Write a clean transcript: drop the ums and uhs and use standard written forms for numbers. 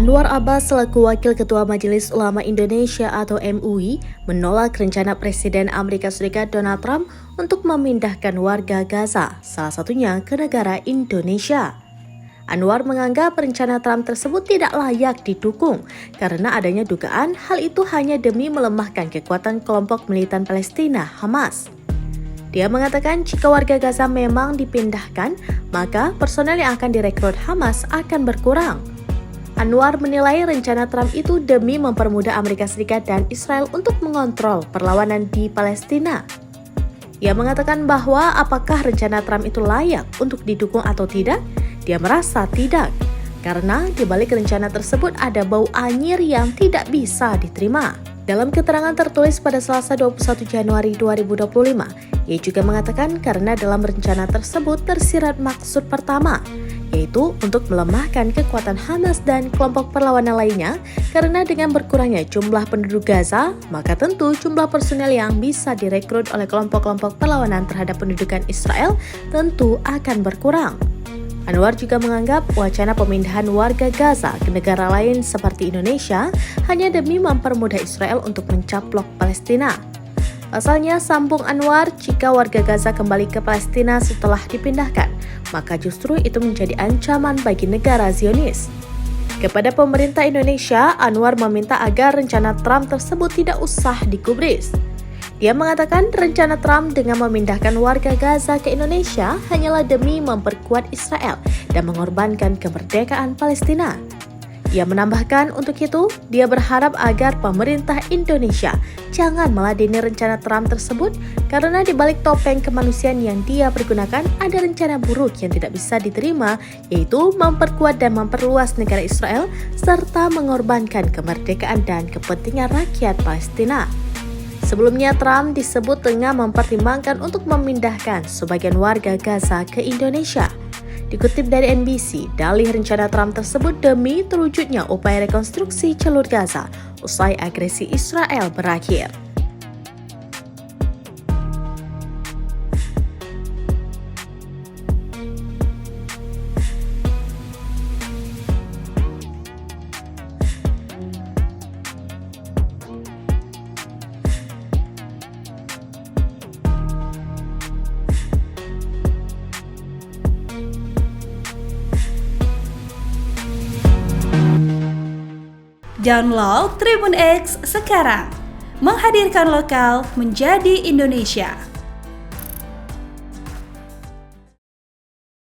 Anwar Abbas selaku Wakil Ketua Majelis Ulama Indonesia atau MUI menolak rencana Presiden Amerika Serikat Donald Trump untuk memindahkan warga Gaza, salah satunya ke negara Indonesia. Anwar menganggap rencana Trump tersebut tidak layak didukung karena adanya dugaan hal itu hanya demi melemahkan kekuatan kelompok militan Palestina, Hamas. Dia mengatakan jika warga Gaza memang dipindahkan, maka personel yang akan direkrut Hamas akan berkurang. Anwar menilai rencana Trump itu demi mempermudah Amerika Serikat dan Israel untuk mengontrol perlawanan di Palestina. Ia mengatakan bahwa apakah rencana Trump itu layak untuk didukung atau tidak? Dia merasa tidak, karena di balik rencana tersebut ada bau anyir yang tidak bisa diterima. Dalam keterangan tertulis pada Selasa 21 Januari 2025, ia juga mengatakan karena dalam rencana tersebut tersirat maksud pertama, yaitu untuk melemahkan kekuatan Hamas dan kelompok perlawanan lainnya karena dengan berkurangnya jumlah penduduk Gaza, maka tentu jumlah personel yang bisa direkrut oleh kelompok-kelompok perlawanan terhadap pendudukan Israel tentu akan berkurang. Anwar juga menganggap wacana pemindahan warga Gaza ke negara lain seperti Indonesia hanya demi mempermudah Israel untuk mencaplok Palestina. Pasalnya, sambung Anwar, jika warga Gaza kembali ke Palestina setelah dipindahkan, maka justru itu menjadi ancaman bagi negara Zionis. Kepada pemerintah Indonesia, Anwar meminta agar rencana Trump tersebut tidak usah digubris. Dia mengatakan rencana Trump dengan memindahkan warga Gaza ke Indonesia hanyalah demi memperkuat Israel dan mengorbankan kemerdekaan Palestina. Ia menambahkan untuk itu, dia berharap agar pemerintah Indonesia jangan meladeni rencana Trump tersebut karena di balik topeng kemanusiaan yang dia pergunakan ada rencana buruk yang tidak bisa diterima, yaitu memperkuat dan memperluas negara Israel serta mengorbankan kemerdekaan dan kepentingan rakyat Palestina. Sebelumnya, Trump disebut tengah mempertimbangkan untuk memindahkan sebagian warga Gaza ke Indonesia. Dikutip dari NBC, dalih rencana Trump tersebut demi terwujudnya upaya rekonstruksi jalur Gaza usai agresi Israel berakhir. Download Tribun X sekarang, menghadirkan lokal menjadi Indonesia.